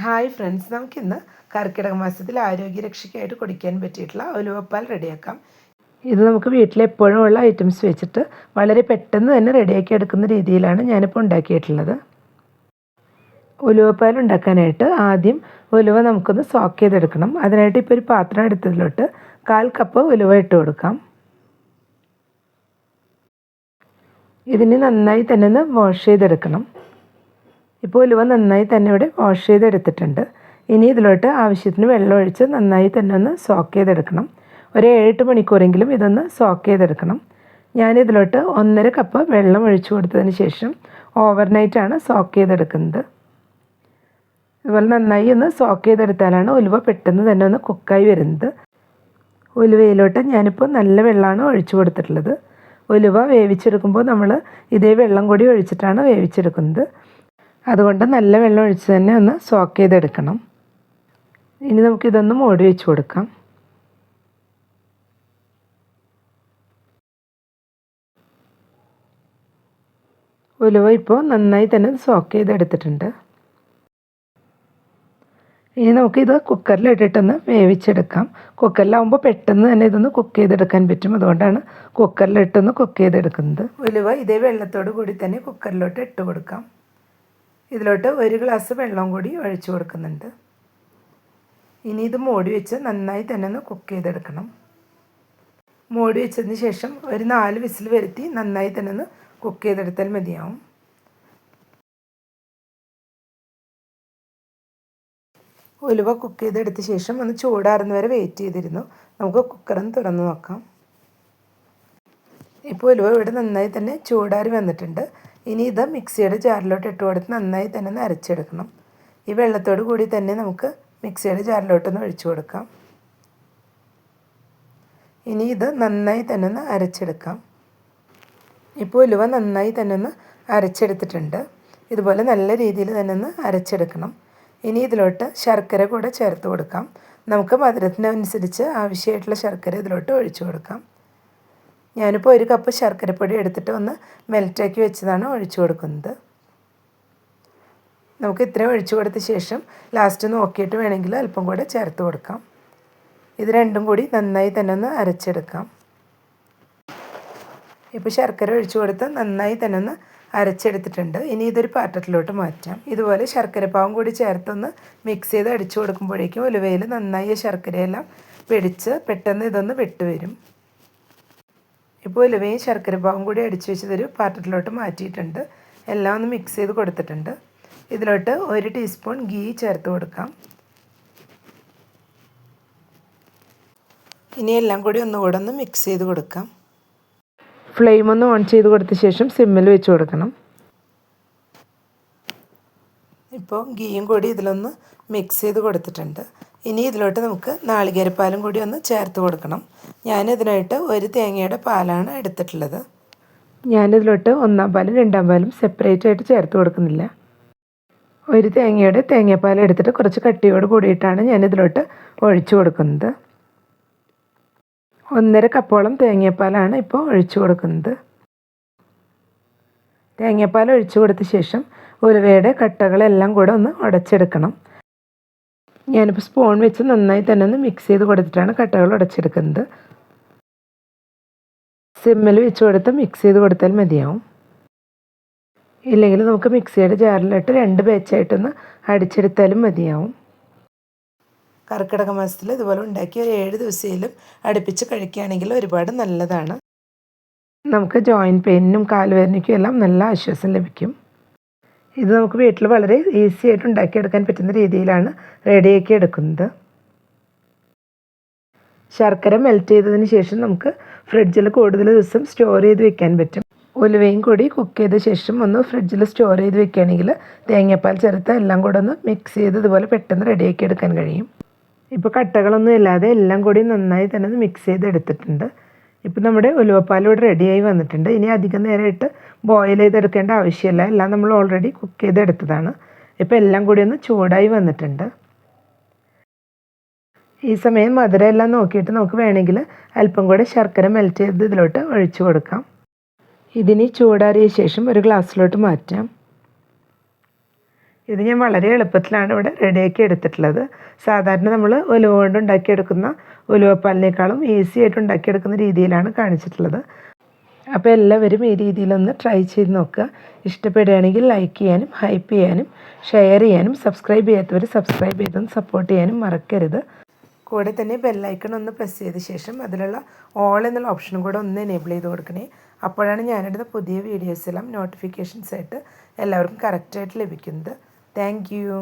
Hi friends, നമുക്കിന്ന് കർക്കിടക മാസത്തിൽ ആരോഗ്യരക്ഷയ്ക്കായിട്ട് കുടിക്കാൻ പറ്റിയിട്ടുള്ള ഉലുവപ്പാൽ റെഡിയാക്കാം. ഇത് നമുക്ക് വീട്ടിൽ എപ്പോഴും ഉള്ള ഐറ്റംസ് വെച്ചിട്ട് വളരെ പെട്ടെന്ന് തന്നെ റെഡിയാക്കി എടുക്കുന്ന രീതിയിലാണ് ഞാനിപ്പോൾ ഉണ്ടാക്കിയിട്ടുള്ളത്. ഉലുവപ്പാൽ ഉണ്ടാക്കാനായിട്ട് ആദ്യം ഉലുവ നമുക്കൊന്ന് സോക്ക് ചെയ്തെടുക്കണം. അതിനായിട്ട് ഇപ്പോൾ ഒരു പാത്രം എടുത്തതിലോട്ട് 1/4 കപ്പ് ഉലുവ ഇട്ട് കൊടുക്കാം. ഇതിന് നന്നായി തന്നെ ഒന്ന് വാഷ് ചെയ്തെടുക്കണം. ഇപ്പോൾ ഉലുവ നന്നായി തന്നെ ഇവിടെ വാഷ് ചെയ്തെടുത്തിട്ടുണ്ട്. ഇനി ഇതിലോട്ട് ആവശ്യത്തിന് വെള്ളം ഒഴിച്ച് നന്നായി തന്നെ ഒന്ന് സോക്ക് ചെയ്തെടുക്കണം. ഒരു 7-8 മണിക്കൂറെങ്കിലും ഇതൊന്ന് സോക്ക് ചെയ്തെടുക്കണം. ഞാനിതിലോട്ട് 1.5 കപ്പ് വെള്ളം ഒഴിച്ചു കൊടുത്തതിന് ശേഷം ഓവർനൈറ്റാണ് സോക്ക് ചെയ്തെടുക്കുന്നത്. അതുപോലെ നന്നായി ഒന്ന് സോക്ക് ചെയ്തെടുത്താലാണ് ഉലുവ പെട്ടെന്ന് തന്നെ ഒന്ന് കുക്കായി വരുന്നത്. ഉലുവയിലോട്ട് ഞാനിപ്പോൾ നല്ല വെള്ളമാണ് ഒഴിച്ചു കൊടുത്തിട്ടുള്ളത്. ഉലുവ വേവിച്ചെടുക്കുമ്പോൾ നമ്മൾ ഇതേ വെള്ളം കൂടി ഒഴിച്ചിട്ടാണ് വേവിച്ചെടുക്കുന്നത്. അതുകൊണ്ട് നല്ല വെള്ളം ഒഴിച്ച് തന്നെ ഒന്ന് സോക്ക് ചെയ്തെടുക്കണം. ഇനി നമുക്കിതൊന്ന് മൂടി വെച്ച് കൊടുക്കാം. ഉലുവ ഇപ്പോൾ നന്നായി തന്നെ സോക്ക് ചെയ്തെടുത്തിട്ടുണ്ട്. ഇനി നമുക്കിത് കുക്കറിലിട്ടിട്ടൊന്ന് വേവിച്ചെടുക്കാം. കുക്കറിലാവുമ്പോൾ പെട്ടെന്ന് തന്നെ ഇതൊന്ന് കുക്ക് ചെയ്തെടുക്കാൻ പറ്റും. അതുകൊണ്ടാണ് കുക്കറിലിട്ടൊന്ന് കുക്ക് ചെയ്തെടുക്കുന്നത്. ഉലുവ ഇതേ വെള്ളത്തോട് കൂടി തന്നെ കുക്കറിലോട്ട് ഇട്ട് കൊടുക്കാം. ഇതിലോട്ട് 1 ഗ്ലാസ് വെള്ളം കൂടി ഒഴിച്ചു കൊടുക്കുന്നുണ്ട്. ഇനി ഇത് മൂടി വെച്ച് നന്നായി തന്നെ ഒന്ന് കുക്ക് ചെയ്തെടുക്കണം. മൂടി വെച്ചതിന് ശേഷം ഒരു 4 വിസിൽ വരുത്തി നന്നായി തന്നെ ഒന്ന് കുക്ക് ചെയ്തെടുത്താൽ മതിയാവും. ഉലുവ കുക്ക് ചെയ്തെടുത്ത ശേഷം ഒന്ന് ചൂടാറുന്ന വരെ വെയിറ്റ് ചെയ്തിരുന്നു. നമുക്ക് കുക്കറൊന്ന് തുറന്ന് നോക്കാം. ഇപ്പോൾ ഉലുവ ഇവിടെ നന്നായി തന്നെ ചൂടാറി വന്നിട്ടുണ്ട്. ഇനി ഇത് മിക്സിയുടെ ജാറിലോട്ട് ഇട്ട് കൊടുത്ത് നന്നായി തന്നെ ഒന്ന് അരച്ചെടുക്കണം. ഈ വെള്ളത്തോട് കൂടി തന്നെ നമുക്ക് മിക്സിയുടെ ജാറിലോട്ടൊന്ന് ഒഴിച്ചു കൊടുക്കാം. ഇനി ഇത് നന്നായി തന്നെ ഒന്ന് അരച്ചെടുക്കാം. ഇപ്പോൾ ഉലുവ നന്നായി തന്നെ ഒന്ന് അരച്ചെടുത്തിട്ടുണ്ട്. ഇതുപോലെ നല്ല രീതിയിൽ തന്നെ ഒന്ന് അരച്ചെടുക്കണം. ഇനി ഇതിലോട്ട് ശർക്കര കൂടെ ചേർത്ത് കൊടുക്കാം. നമുക്ക് മധുരത്തിനനുസരിച്ച് ആവശ്യമായിട്ടുള്ള ശർക്കര ഇതിലോട്ട് ഒഴിച്ചു കൊടുക്കാം. ഞാനിപ്പോൾ 1 കപ്പ് ശർക്കരപ്പൊടി എടുത്തിട്ട് ഒന്ന് മെൽറ്റാക്കി വെച്ചതാണ് ഒഴിച്ചു കൊടുക്കുന്നത്. നമുക്ക് ഇത്രയും ഒഴിച്ചു കൊടുത്ത ശേഷം ലാസ്റ്റ് നോക്കിയിട്ട് വേണമെങ്കിൽ അല്പം കൂടെ ചേർത്ത് കൊടുക്കാം. ഇത് രണ്ടും കൂടി നന്നായി തന്നെ ഒന്ന് അരച്ചെടുക്കാം. ഇപ്പോൾ ശർക്കര ഒഴിച്ചു കൊടുത്ത് നന്നായി തന്നെ ഒന്ന് അരച്ചെടുത്തിട്ടുണ്ട്. ഇനി ഇതൊരു പാത്രത്തിലോട്ട് മാറ്റാം. ഇതുപോലെ ശർക്കരപ്പാവും കൂടി ചേർത്തൊന്ന് മിക്സ് ചെയ്ത് അടിച്ചു കൊടുക്കുമ്പോഴേക്കും ഉലുവയിൽ നന്നായി ശർക്കരയെല്ലാം പിടിച്ച് പെട്ടെന്ന് ഇതൊന്ന് വിട്ടുവരും. ഇപ്പോൾ ഉലുവയും ശർക്കരപ്പാവും കൂടി അടിച്ചു വെച്ചതൊരു പാത്രത്തിലോട്ട് മാറ്റിയിട്ടുണ്ട്. എല്ലാം ഒന്ന് മിക്സ് ചെയ്ത് കൊടുത്തിട്ടുണ്ട്. ഇതിലോട്ട് 1 ടീസ്പൂൺ ഗീ ചേർത്ത് കൊടുക്കാം. ഇനി എല്ലാം കൂടി ഒന്നുകൂടെ ഒന്ന് മിക്സ് ചെയ്ത് കൊടുക്കാം. ഫ്ലെയിം ഒന്ന് ഓൺ ചെയ്ത് കൊടുത്ത ശേഷം സിമ്മിൽ വെച്ച് കൊടുക്കണം. ഇപ്പോൾ ഗീയും കൂടി ഇതിലൊന്ന് മിക്സ് ചെയ്ത് കൊടുത്തിട്ടുണ്ട്. ഇനി ഇതിലോട്ട് നമുക്ക് നാളികേരപ്പാലും കൂടി ഒന്ന് ചേർത്ത് കൊടുക്കണം. ഞാനിതിനായിട്ട് 1 തേങ്ങയുടെ പാലാണ് എടുത്തിട്ടുള്ളത്. ഞാനിതിലോട്ട് 1-ാം പാലും 2-ാം പാലും സെപ്പറേറ്റ് ആയിട്ട് ചേർത്ത് കൊടുക്കുന്നില്ല. 1 തേങ്ങയുടെ തേങ്ങാപ്പാൽ എടുത്തിട്ട് കുറച്ച് കട്ടിയോട് കൂടിയിട്ടാണ് ഞാനിതിലോട്ട് ഒഴിച്ചു കൊടുക്കുന്നത്. 1.5 കപ്പോളം തേങ്ങാപ്പാലാണ് ഇപ്പോൾ ഒഴിച്ചു കൊടുക്കുന്നത്. തേങ്ങാപ്പാൽ ഒഴിച്ചു കൊടുത്ത ശേഷം ഉലുവയുടെ കട്ടകളെല്ലാം കൂടെ ഒന്ന് ഉടച്ചെടുക്കണം. ഞാനിപ്പോൾ സ്പൂൺ വെച്ച് നന്നായി തന്നെ ഒന്ന് മിക്സ് ചെയ്ത് കൊടുത്തിട്ടാണ് കട്ടകൾ ഉടച്ചെടുക്കുന്നത്. സിമ്മിൽ വെച്ച് കൊടുത്ത് മിക്സ് ചെയ്ത് കൊടുത്താൽ മതിയാവും. ഇല്ലെങ്കിൽ നമുക്ക് മിക്സിയുടെ ജാറിലിട്ട് 2 ബാച്ചായിട്ടൊന്ന് അടിച്ചെടുത്താലും മതിയാവും. കർക്കിടക മാസത്തിൽ ഇതുപോലെ ഉണ്ടാക്കി ഒരു 7 ദിവസത്തിലും അടുപ്പിച്ച് കഴിക്കുകയാണെങ്കിൽ ഒരുപാട് നല്ലതാണ്. നമുക്ക് ജോയിൻറ്റ് പെയിനും കാലുവേദനയ്ക്കും എല്ലാം നല്ല ആശ്വാസം ലഭിക്കും. ഇത് നമുക്ക് വീട്ടിൽ വളരെ ഈസി ആയിട്ട് ഉണ്ടാക്കിയെടുക്കാൻ പറ്റുന്ന രീതിയിലാണ് റെഡിയാക്കി എടുക്കുന്നത്. ശർക്കര മെൽറ്റ് ചെയ്തതിന് ശേഷം നമുക്ക് ഫ്രിഡ്ജിൽ കൂടുതൽ ദിവസം സ്റ്റോർ ചെയ്ത് വെക്കാൻ പറ്റും. ഉലുവയും കൂടി കുക്ക് ചെയ്ത ശേഷം ഒന്ന് ഫ്രിഡ്ജിൽ സ്റ്റോർ ചെയ്ത് വെക്കുകയാണെങ്കിൽ തേങ്ങാപ്പാൽ ചേർത്ത് എല്ലാം കൂടെ ഒന്ന് മിക്സ് ചെയ്ത് ഇതുപോലെ പെട്ടെന്ന് റെഡിയാക്കി എടുക്കാൻ കഴിയും. ഇപ്പോൾ കട്ടകളൊന്നും ഇല്ലാതെ എല്ലാം കൂടി നന്നായി തന്നെ ഒന്ന് മിക്സ് ചെയ്ത് എടുത്തിട്ടുണ്ട്. ഇപ്പോൾ നമ്മുടെ ഉലുവപ്പാൽ ഇവിടെ റെഡിയായി വന്നിട്ടുണ്ട്. ഇനി അധികം നേരമായിട്ട് ബോയിൽ ചെയ്തെടുക്കേണ്ട ആവശ്യമില്ല. എല്ലാം നമ്മൾ ഓൾറെഡി കുക്ക് ചെയ്തെടുത്തതാണ്. ഇപ്പോൾ എല്ലാം കൂടി ഒന്ന് ചൂടായി വന്നിട്ടുണ്ട്. ഈ സമയം മധുരം എല്ലാം നോക്കിയിട്ട് നമുക്ക് വേണമെങ്കിൽ അല്പം കൂടെ ശർക്കര മെൽറ്റ് ചെയ്ത് ഇതിലോട്ട് ഒഴിച്ചു കൊടുക്കാം. ഇതിനി ചൂടാറിയ ശേഷം ഒരു ഗ്ലാസ്സിലോട്ട് മാറ്റാം. ഇത് ഞാൻ വളരെ എളുപ്പത്തിലാണ് ഇവിടെ റെഡിയാക്കി എടുത്തിട്ടുള്ളത്. സാധാരണ നമ്മൾ ഉലുവ കൊണ്ട് ഉണ്ടാക്കിയെടുക്കുന്ന ഉലുവപ്പാലിനേക്കാളും ഈസി ആയിട്ട് ഉണ്ടാക്കിയെടുക്കുന്ന രീതിയിലാണ് കാണിച്ചിട്ടുള്ളത്. അപ്പോൾ എല്ലാവരും ഈ രീതിയിലൊന്ന് ട്രൈ ചെയ്ത് നോക്കുക. ഇഷ്ടപ്പെടുകയാണെങ്കിൽ ലൈക്ക് ചെയ്യാനും ഹൈപ്പ് ചെയ്യാനും ഷെയർ ചെയ്യാനും സബ്സ്ക്രൈബ് ചെയ്യാത്തവർ സബ്സ്ക്രൈബ് ചെയ്തൊന്ന് സപ്പോർട്ട് ചെയ്യാനും മറക്കരുത്. കൂടെ തന്നെ ബെല്ലൈക്കൺ ഒന്ന് പ്രസ് ചെയ്ത ശേഷം അതിലുള്ള ഓൾ എന്നുള്ള ഓപ്ഷനും കൂടെ ഒന്ന് എനേബിൾ ചെയ്ത് കൊടുക്കണേ. അപ്പോഴാണ് ഞാനിടുന്ന പുതിയ വീഡിയോസ് എല്ലാം നോട്ടിഫിക്കേഷൻസ് ആയിട്ട് എല്ലാവർക്കും കറക്റ്റായിട്ട് ലഭിക്കുന്നത്. Thank you.